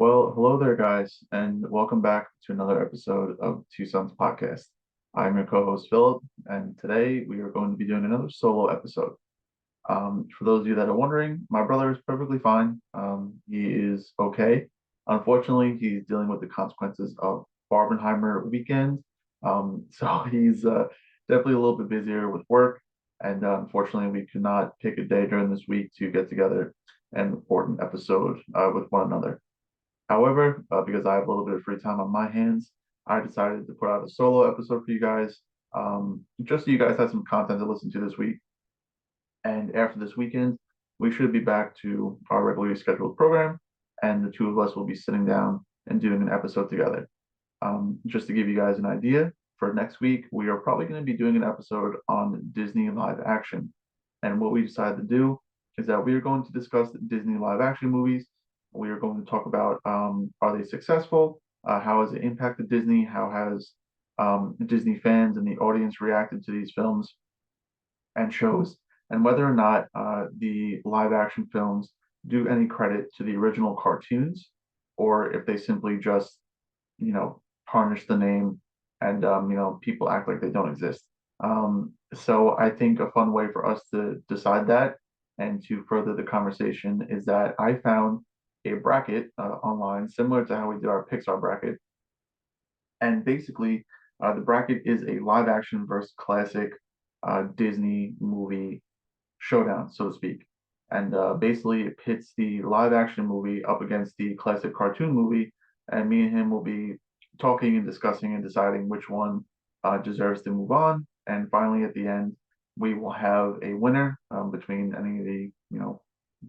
Well, hello there, guys, and welcome back to another episode of Two Sons Podcast. I'm your co-host Philip, and today we are going to be doing another solo episode. For those of you that are wondering, my brother is perfectly fine. He is okay. Unfortunately, he's dealing with the consequences of Barbenheimer weekend. So he's definitely a little bit busier with work, and unfortunately, we could not pick a day during this week to get together and record an episode with one another. However, because I have a little bit of free time on my hands, I decided to put out a solo episode for you guys, just so you guys have some content to listen to this week. And after this weekend, we should be back to our regularly scheduled program, and the two of us will be sitting down and doing an episode together. Just to give you guys an idea, for next week, we are probably going to be doing an episode on Disney live action. And what we decided to do is that we are going to discuss Disney live action movies. We are going to talk about are they successful? How has it impacted Disney? How has Disney fans and the audience reacted to these films and shows? And whether or not the live action films do any credit to the original cartoons, or if they simply just tarnish the name and people act like they don't exist. So I think a fun way for us to decide that and to further the conversation is that I found a bracket online similar to how we did our Pixar bracket. And basically, the bracket is a live action versus classic Disney movie showdown, so to speak. And basically, it pits the live action movie up against the classic cartoon movie, and me and him will be talking and discussing and deciding which one deserves to move on. And finally, at the end, we will have a winner between any of the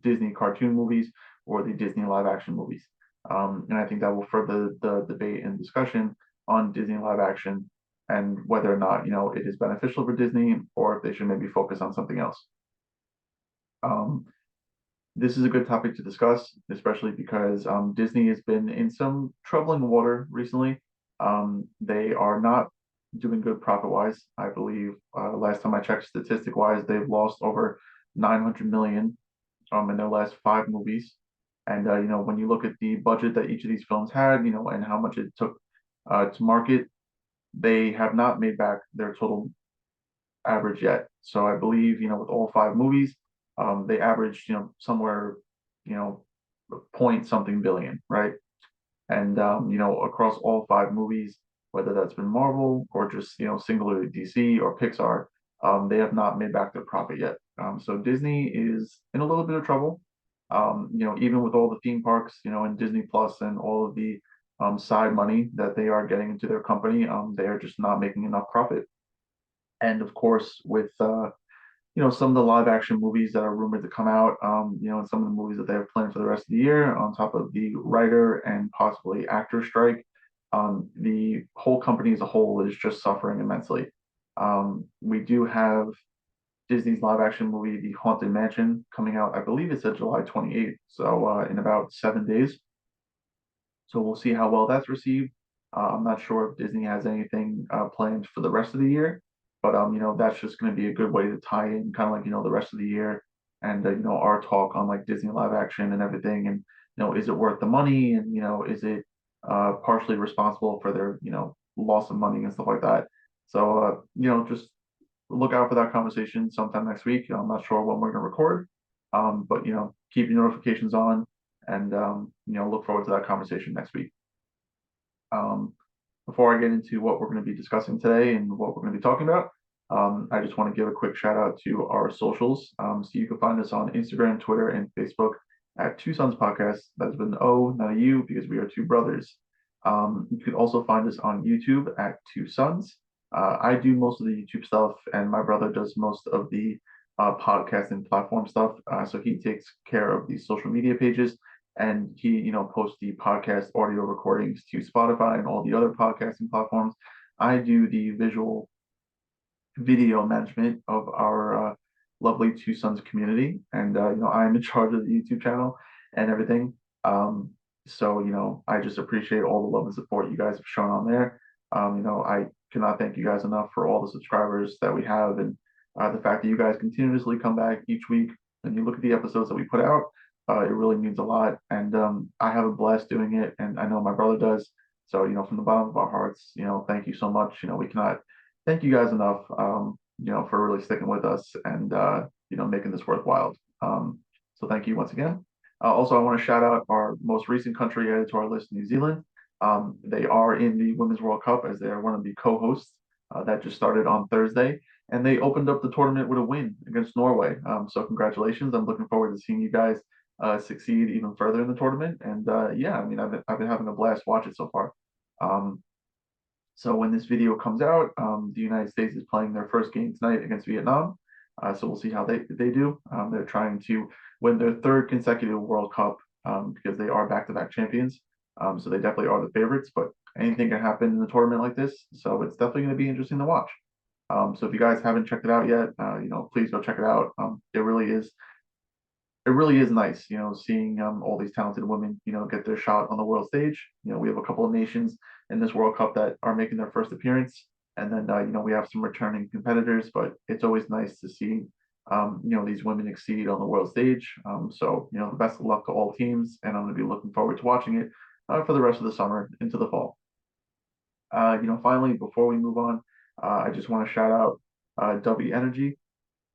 Disney cartoon movies or the Disney live action movies. And I think that will further the debate and discussion on Disney live action and whether or not it is beneficial for Disney or if they should maybe focus on something else. Um, this is a good topic to discuss, especially because Disney has been in some troubling water recently. They are not doing good profit-wise. I believe last time I checked, statistic-wise, they've lost over 900 million in their last five movies. And when you look at the budget that each of these films had, and how much it took to market, they have not made back their total average yet. So I believe, with all five movies, they averaged, somewhere, you know, point something billion, right? And across all five movies, whether that's been Marvel or just, singularly DC or Pixar, they have not made back their profit yet. So Disney is in a little bit of trouble. Even with all the theme parks, and Disney Plus and all of the side money that they are getting into their company, they are just not making enough profit. And of course, with some of the live action movies that are rumored to come out, and some of the movies that they have planned for the rest of the year, on top of the writer and possibly actor strike, the whole company as a whole is just suffering immensely. We do have Disney's live action movie, The Haunted Mansion, coming out. I believe it's at July 28th, so in about 7 days. So we'll see how well that's received. I'm not sure if Disney has anything planned for the rest of the year, but that's just going to be a good way to tie in kind of like the rest of the year and our talk on like Disney live action and everything, and is it worth the money, and is it partially responsible for their loss of money and stuff like that. So just look out for that conversation sometime next week. I'm not sure when we're going to record, but keep your notifications on and look forward to that conversation next week. Um, Before I get into what we're going to be discussing today and what we're going to be talking about, I just want to give a quick shout out to our socials. So you can find us on Instagram, Twitter, and Facebook at Two Sons Podcast. That's with an O, not a U, because we are two brothers. You can also find us on YouTube at Two Sons. I do most of the YouTube stuff, and my brother does most of the podcast and platform stuff. So he takes care of the social media pages, and he, posts the podcast audio recordings to Spotify and all the other podcasting platforms. I do the visual video management of our lovely Two Sons community, and I'm in charge of the YouTube channel and everything. So I just appreciate all the love and support you guys have shown on there. I cannot thank you guys enough for all the subscribers that we have, and the fact that you guys continuously come back each week and you look at the episodes that we put out. It really means a lot, and I have a blast doing it, and I know my brother does. So, from the bottom of our hearts, thank you so much. We cannot thank you guys enough, for really sticking with us and making this worthwhile. So thank you once again. Also, I want to shout out our most recent country added to our list, New Zealand. They are in the Women's World Cup as they are one of the co-hosts. That just started on Thursday, and they opened up the tournament with a win against Norway. So congratulations! I'm looking forward to seeing you guys succeed even further in the tournament. And yeah, I mean, I've been having a blast watching it so far. Um, so when this video comes out, the United States is playing their first game tonight against Vietnam. So we'll see how they do. They're trying to win their third consecutive World Cup because they are back-to-back champions. So they definitely are the favorites, but anything can happen in a tournament like this. So it's definitely going to be interesting to watch. So if you guys haven't checked it out yet, please go check it out. It really is nice, seeing all these talented women, get their shot on the world stage. We have a couple of nations in this World Cup that are making their first appearance, and then we have some returning competitors. But it's always nice to see, these women exceed on the world stage. So the best of luck to all teams, and I'm going to be looking forward to watching it for the rest of the summer into the fall. Finally, before we move on, I just want to shout out W Energy.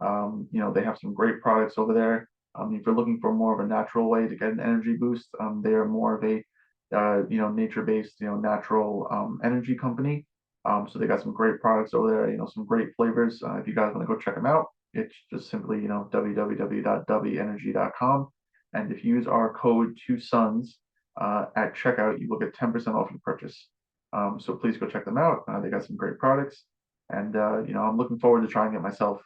They have some great products over there. If you're looking for more of a natural way to get an energy boost, they are more of a nature-based, natural energy company. So they got some great products over there. Some great flavors. If you guys want to go check them out, it's just simply www.wenergy.com. And if you use our code 2sons at checkout, you will get 10% off your purchase. So please go check them out. They got some great products. And I'm looking forward to trying it myself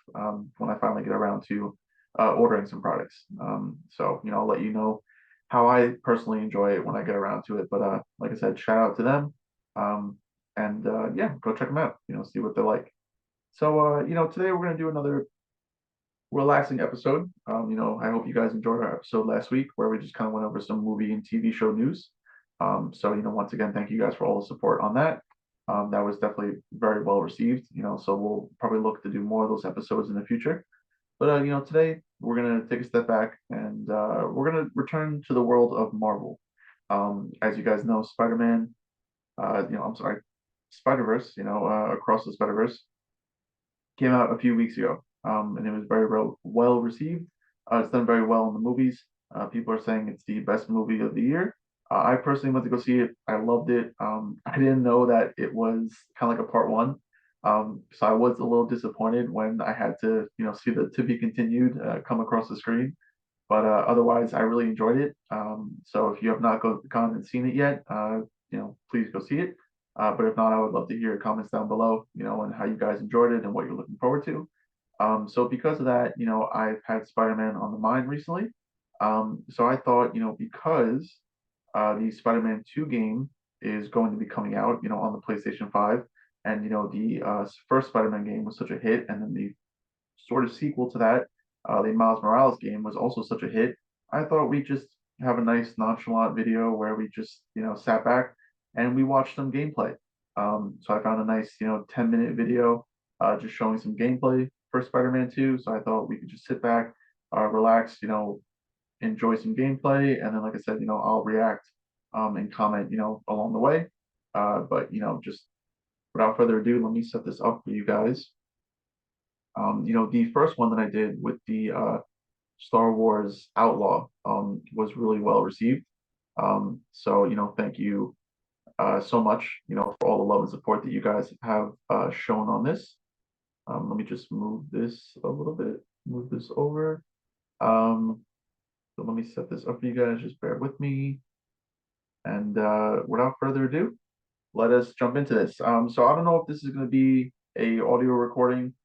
when I finally get around to ordering some products. So I'll let you know how I personally enjoy it when I get around to it. But like I said, shout out to them. And yeah, go check them out. See what they're like. So today we're gonna do another relaxing episode. I hope you guys enjoyed our episode last week where we just kind of went over some movie and TV show news. So once again, thank you guys for all the support on that. That was definitely very well received. So we'll probably look to do more of those episodes in the future. But today we're gonna take a step back and we're gonna return to the world of Marvel. As you guys know, Spider-Man, I'm sorry, Spider-Verse, Across the Spider-Verse came out a few weeks ago, and it was very well received. It's done very well in the movies. People are saying it's the best movie of the year. I personally went to go see it. I loved it. I didn't know that it was kind of like a part one. So I was a little disappointed when I had to, see the to be continued come across the screen. But otherwise, I really enjoyed it. So if you have not gone and seen it yet, please go see it. But if not, I would love to hear your comments down below, and how you guys enjoyed it and what you're looking forward to. So because of that, I've had Spider-Man on the mind recently. So I thought, because the Spider-Man 2 game is going to be coming out, on the PlayStation 5, and the first Spider-Man game was such a hit, and then the sort of sequel to that, the Miles Morales game was also such a hit. I thought we'd just have a nice nonchalant video where we just, sat back and we watched some gameplay. So I found a nice, 10-minute video just showing some gameplay for Spider-Man 2. So I thought we could just sit back, relax, enjoy some gameplay, and then, like I said, I'll react and comment, along the way. But just without further ado, let me set this up for you guys. The first one that I did with the Star Wars Outlaw was really well received. So thank you so much, for all the love and support that you guys have shown on this. Let me just move this a little bit, move this over. So let me set this up for you guys. Just bear with me. And without further ado, let us jump into this. So I don't know if this is going to be a audio recording,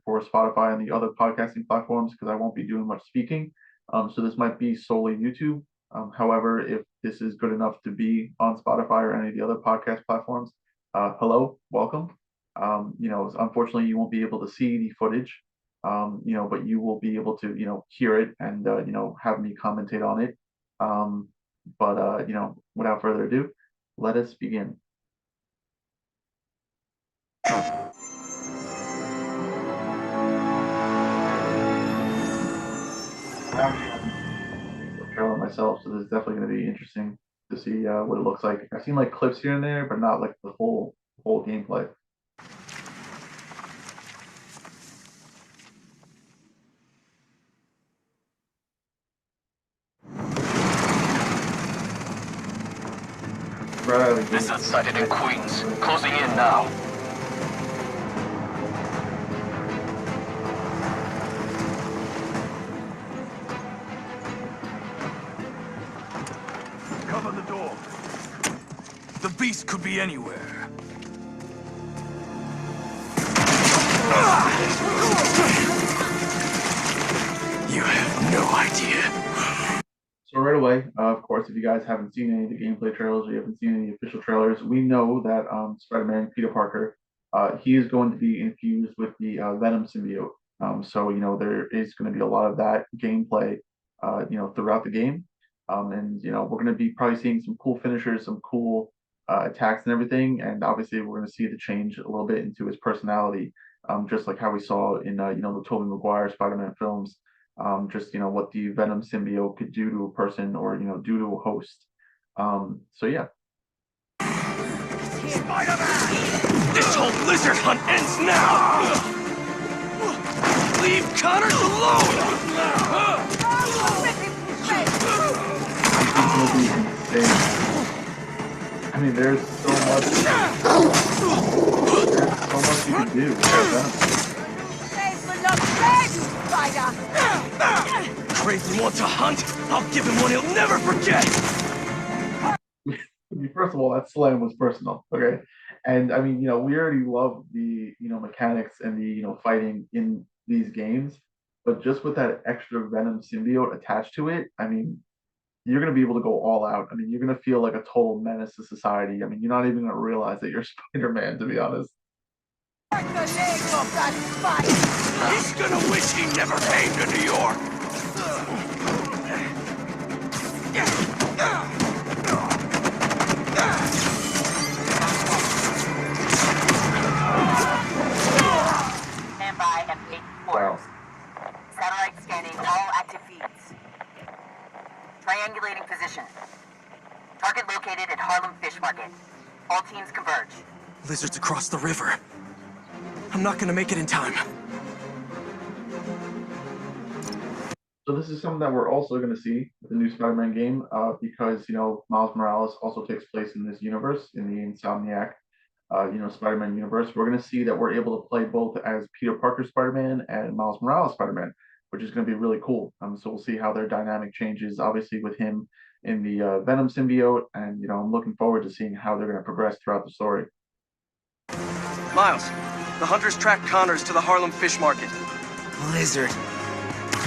for Spotify and the other podcasting platforms because I won't be doing much speaking. So this might be solely YouTube. However, if this is good enough to be on Spotify or any of the other podcast platforms, hello, welcome. Unfortunately, you won't be able to see the footage, but you will be able to, hear it and, have me commentate on it. But without further ado, let us begin. trailer myself, so this is definitely going to be interesting to see what it looks like. I've seen like clips here and there, but not like the whole gameplay. Right, Lizard sighted in Queens. Closing in now. Cover the door. The beast could be anywhere. You have no idea. So right away, of course, if you guys haven't seen any of the gameplay trailers or you haven't seen any official trailers, we know that Spider-Man Peter Parker, he is going to be infused with the Venom symbiote. So there is going to be a lot of that gameplay, throughout the game, and we're going to be probably seeing some cool finishers, some cool attacks and everything, and obviously we're going to see the change a little bit into his personality, just like how we saw in the Tobey Maguire Spider-Man films, just what the Venom symbiote could do to a person or do to a host. So yeah. Spider-Man! This whole lizard hunt ends now! Leave Connors alone! I mean, there's so much you can do with Venom. Crazy wants a hunt? I'll give him one he'll never forget! First of all, that slam was personal, okay? And I mean, we already love the, mechanics and the, fighting in these games, but just with that extra Venom symbiote attached to it, I mean, you're going to be able to go all out. I mean, you're going to feel like a total menace to society. I mean, you're not even going to realize that you're Spider-Man, to be honest. He's gonna wish he never came to New York! Stand by and wait orders. Satellite scanning all active feeds. Triangulating position. Target located at Harlem Fish Market. All teams converge. Lizard's across the river. I'm not gonna make it in time. So this is something that we're also going to see with the new Spider-Man game, because Miles Morales also takes place in this universe, in the Insomniac, Spider-Man universe. We're going to see that we're able to play both as Peter Parker Spider-Man and Miles Morales Spider-Man, which is going to be really cool. So we'll see how their dynamic changes, obviously with him in the Venom symbiote, and I'm looking forward to seeing how they're going to progress throughout the story. Miles, the hunters tracked Connors to the Harlem Fish Market. Lizard.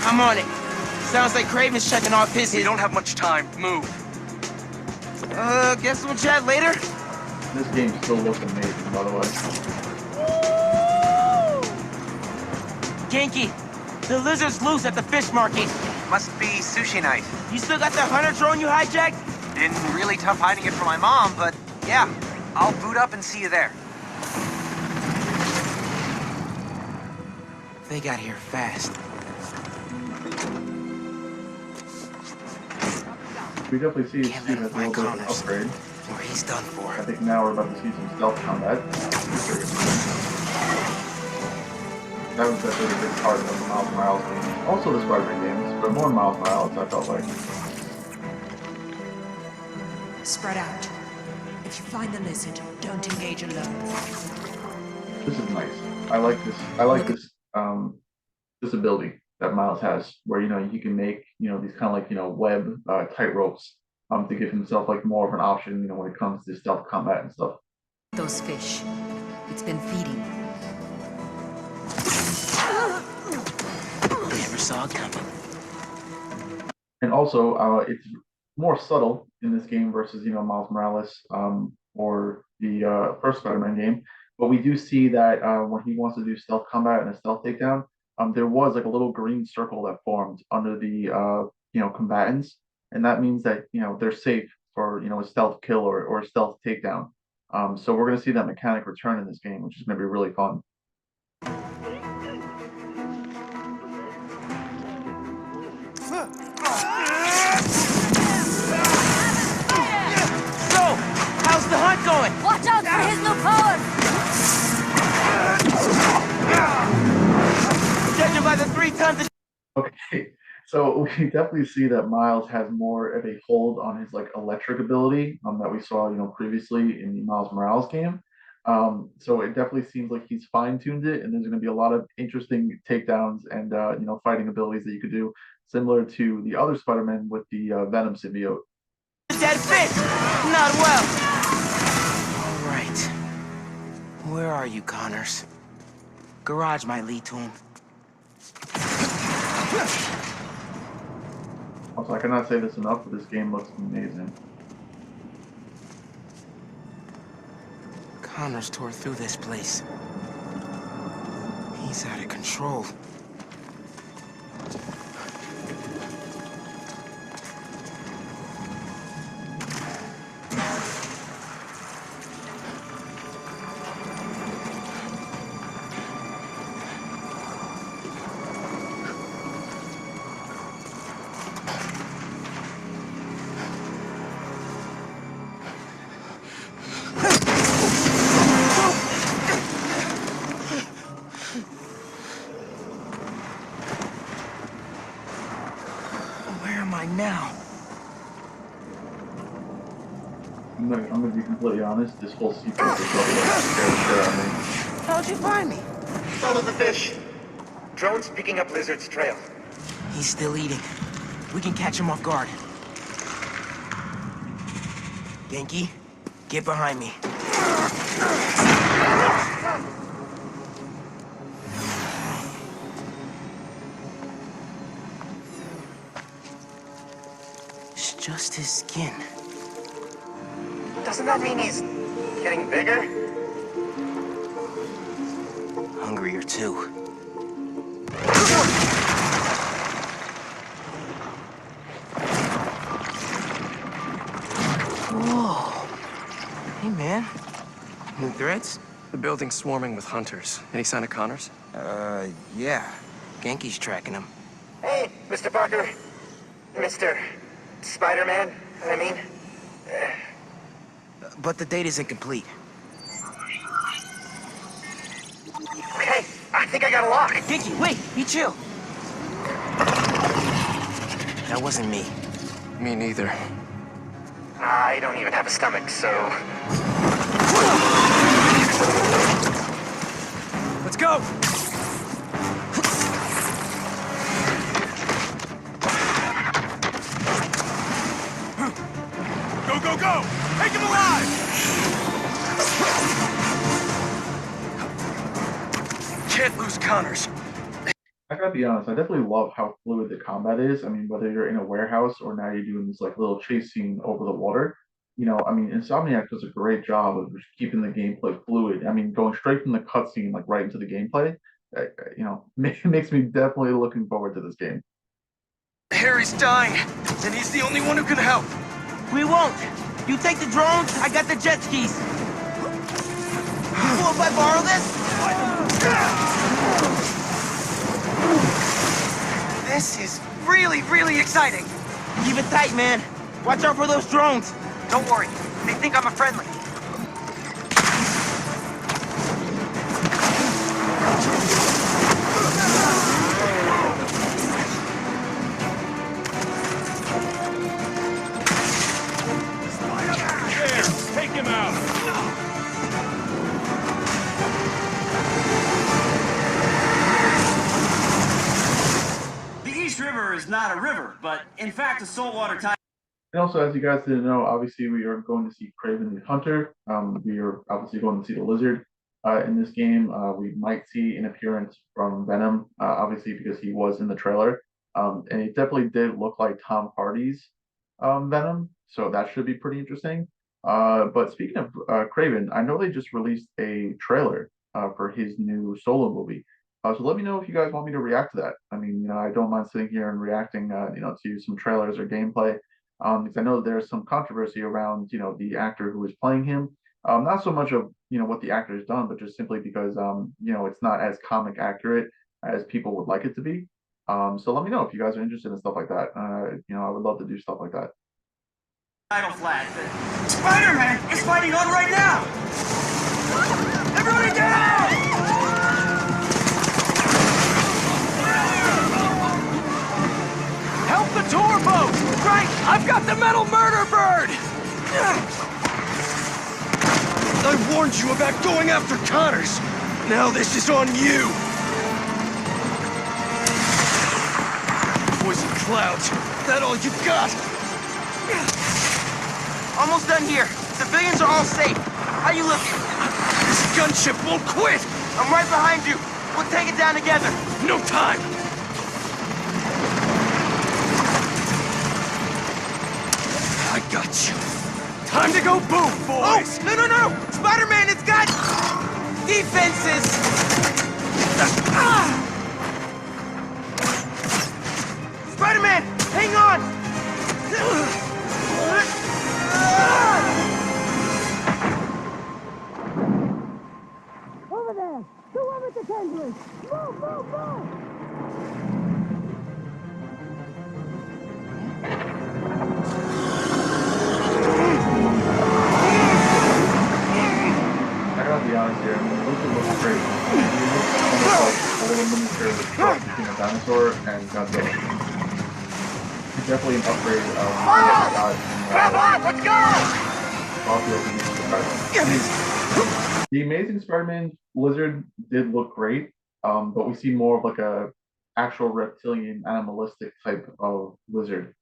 I'm on it. Sounds like Craven's checking off his... We don't have much time. Move. Guess we'll chat later? This game still looks amazing, by the way. Genki, the lizard's loose at the fish market. Must be sushi night. You still got that hunter drone you hijacked? Been really tough hiding it from my mom, but yeah, I'll boot up and see you there. They got here fast. We definitely see his suit has a little bit of an upgrade. Or he's done for. I think now we're about to see some stealth combat. That was definitely a big part of the Miles Morales games. Also the Spider-Man games, but more Miles Morales, I felt like. Spread out. If you find the lizard, don't engage alone. This is nice. I like this. I like this ability that Miles has, where he can make these kind of like web tight ropes, to give himself like more of an option when it comes to stealth combat and stuff. Those fish. It's been feeding. Never saw it coming. And also, it's more subtle in this game versus Miles Morales, or the first Spider-Man game. But we do see that when he wants to do stealth combat and a stealth takedown, there was like a little green circle that formed under the combatants, and that means that they're safe for a stealth kill or a stealth takedown. So we're going to see that mechanic return in this game, which is going to be really fun. So we definitely see that Miles has more of a hold on his like electric ability that we saw, previously in the Miles Morales game. So it definitely seems like he's fine-tuned it, and there's going to be a lot of interesting takedowns and fighting abilities that you could do, similar to the other Spider-Man with the Venom symbiote. That fit! Not well! All right. Where are you, Connors? Garage might lead to him. Also, I cannot say this enough, but this game looks amazing. Connors tore through this place. He's out of control. Where am I now? I'm gonna be completely honest. This whole sequence is really like scared the shit out of me. How'd you find me? Follow the fish. Drone's picking up Lizard's trail. He's still eating. We can catch him off guard. Genki, get behind me. It's just his skin. Doesn't that mean he's getting bigger? Hungrier too. Whoa. Hey, man. New threats? The building's swarming with hunters. Any sign of Connors? Yeah. Genki's tracking him. Hey, Mr. Parker. Mr. Spider-Man, I mean. But the data's incomplete. Okay, I think I got a lock. Genki, wait! Be chill! That wasn't me. Me neither. I don't even have a stomach, so... Let's go! Go, go, go! Take him alive! Can't lose Connors. I gotta be honest, I definitely love how fluid the combat is. I mean, whether you're in a warehouse or now you're doing this like little chase scene over the water, I mean, Insomniac does a great job of just keeping the gameplay fluid. I mean, going straight from the cutscene like right into the gameplay, makes me definitely looking forward to this game. Harry's dying, and he's the only one who can help. We won't! You take the drones, I got the jet skis! Cool if I borrow this? This is really, really exciting. Keep it tight, man. Watch out for those drones. Don't worry. They think I'm a friendly. Take him out! The East River is not a river, but in fact a saltwater tide. And also, as you guys didn't know, obviously we are going to see Kraven the Hunter. We are obviously going to see the Lizard in this game. We might see an appearance from Venom, obviously because he was in the trailer. And it definitely did look like Tom Hardy's Venom, so that should be pretty interesting. But speaking of Kraven, I know they just released a trailer for his new solo movie. So let me know if you guys want me to react to that. I mean, I don't mind sitting here and reacting, to some trailers or gameplay. Because I know there's some controversy around, the actor who is playing him. Not so much of, what the actor has done, but just simply because, it's not as comic accurate as people would like it to be. So let me know if you guys are interested in stuff like that. I would love to do stuff like that. Idle flag. Spider-Man is fighting on right now! Everybody down! the metal murder bird! I warned you about going after Connors. Now this is on you. Poison clouds. That all you got? Almost done here. Civilians are all safe. How you looking? This gunship won't quit. I'm right behind you. We'll take it down together. No time. I got you. Time to go boom, boys! Oh, no! Spider-Man, it's got defenses! Spider-Man, hang on! Over there! Whoever's the tendrils! Move! I gotta be honest here. I mean, Luther looks great. He looks almost like a little miniature cross between a dinosaur and Godzilla. He's definitely an upgrade of what I got in Let's go! Garfield and Amazing Spider-Man. The Amazing Spider-Man Lizard did look great, but we see more of like a actual reptilian, animalistic type of lizard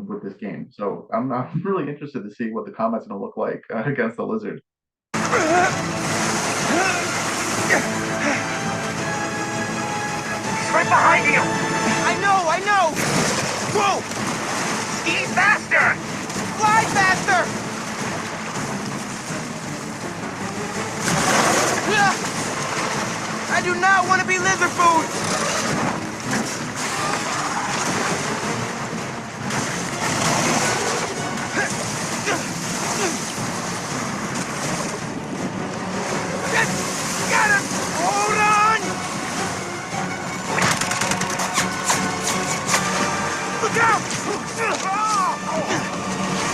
with this game. So I'm really interested to see what the combat's going to look like against the lizard. He's right behind you! I know! Whoa! He's faster! Fly faster! I do not want to be lizard food! Got him! Hold on! Look out!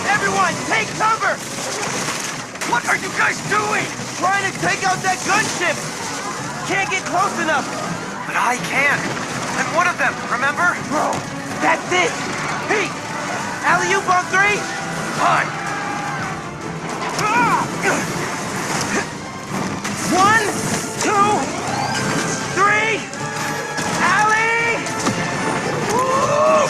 Everyone, take cover! What are you guys doing? Trying to take out that gunship! Can't get close enough! But I can. I'm one of them, remember? Bro, that's it! Pete! Alley-oop on 3! Fine. 1, 2, 3! Alley! Woo!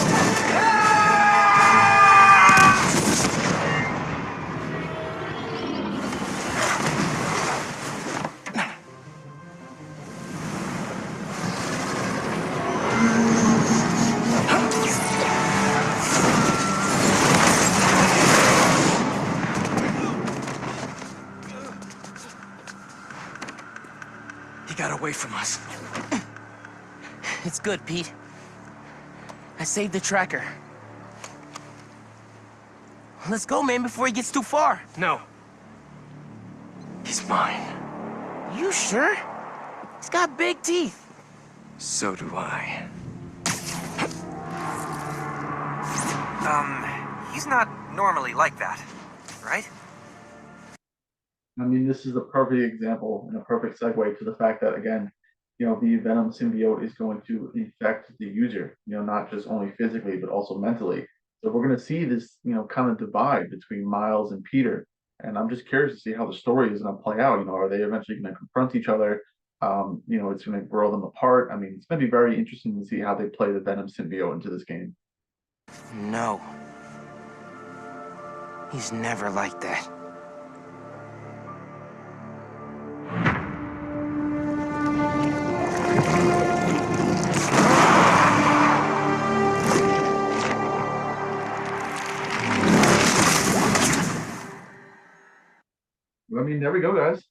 He got away from us. It's good, Pete. I saved the tracker. Let's go, man, before he gets too far. No. He's mine. You sure? He's got big teeth. So do I. He's not normally like that, right? I mean, this is a perfect example and a perfect segue to the fact that, again, you know, the Venom symbiote is going to infect the user, you know, not just only physically, but also mentally. So we're going to see this, you know, kind of divide between Miles and Peter. And I'm just curious to see how the story is going to play out. You know, are they eventually going to confront each other? You know, it's going to grow them apart. I mean, it's going to be very interesting to see how they play the Venom symbiote into this game. No. He's never like that. I mean, there we go, guys.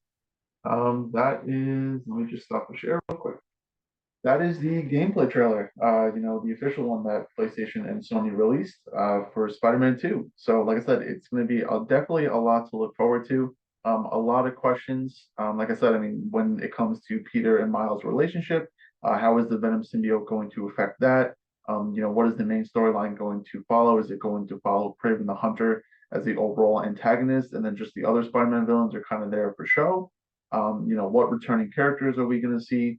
That is, let me just stop the share real quick. That is the gameplay trailer, you know, the official one that PlayStation and Sony released for Spider-Man 2. So, like I said, it's going to be definitely a lot to look forward to. A lot of questions. Like I said, I mean, when it comes to Peter and Miles' relationship, how is the Venom symbiote going to affect that? You know, what is the main storyline going to follow? Is it going to follow Kraven the Hunter as the overall antagonist, and then just the other Spider-Man villains are kind of there for show? You know, what returning characters are we going to see?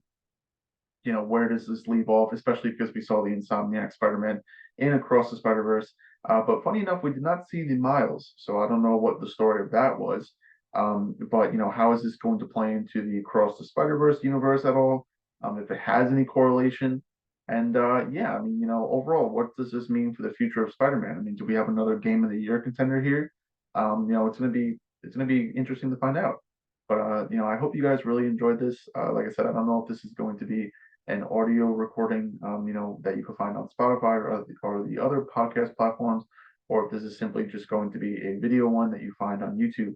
You know, where does this leave off, especially because we saw the Insomniac Spider-Man in Across the Spider-Verse. But funny enough, we did not see the Miles, so I don't know what the story of that was. But how is this going to play into the Across the Spider-Verse universe at all? If it has any correlation. And yeah, I mean, overall, what does this mean for the future of Spider-Man? I mean, do we have another Game of the Year contender here? It's gonna be interesting to find out. But I hope you guys really enjoyed this. Like I said, I don't know if this is going to be an audio recording, that you can find on Spotify or the other podcast platforms, or if this is simply just going to be a video one that you find on YouTube.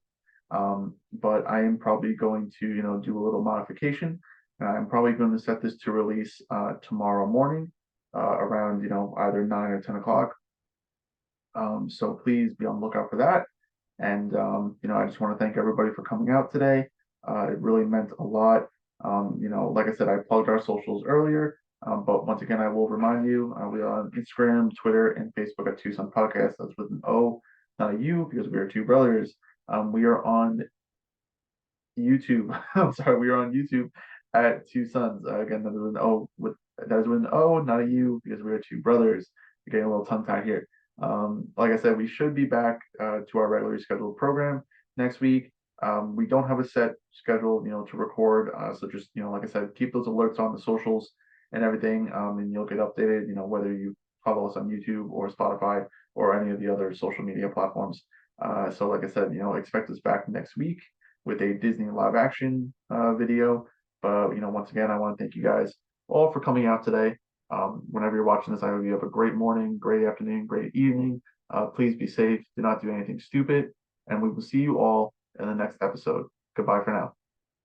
But I am probably going to, do a little modification. And I'm probably going to set this to release tomorrow morning, around, either 9 or 10 o'clock. So please be on the lookout for that. And I just want to thank everybody for coming out today. It really meant a lot. Like I said, I plugged our socials earlier, but once again, I will remind you, we are on Instagram, Twitter, and Facebook at Tucson Podcast. That's with an O, not a U, because we are two brothers. We are on YouTube. I'm sorry, we are on YouTube at Two Sons. Again, that is with an O, not a U, because we are two brothers. We're getting a little tongue tied here. Like I said, we should be back to our regularly scheduled program next week. We don't have a set schedule, to record. So just, like I said, keep those alerts on the socials and everything. And you'll get updated, whether you follow us on YouTube or Spotify or any of the other social media platforms. So like I said, expect us back next week with a Disney live action video. But, once again, I want to thank you guys all for coming out today. Whenever you're watching this, I hope you have a great morning, great afternoon, great evening. Please be safe. Do not do anything stupid. And we will see you all in the next episode. Goodbye for now.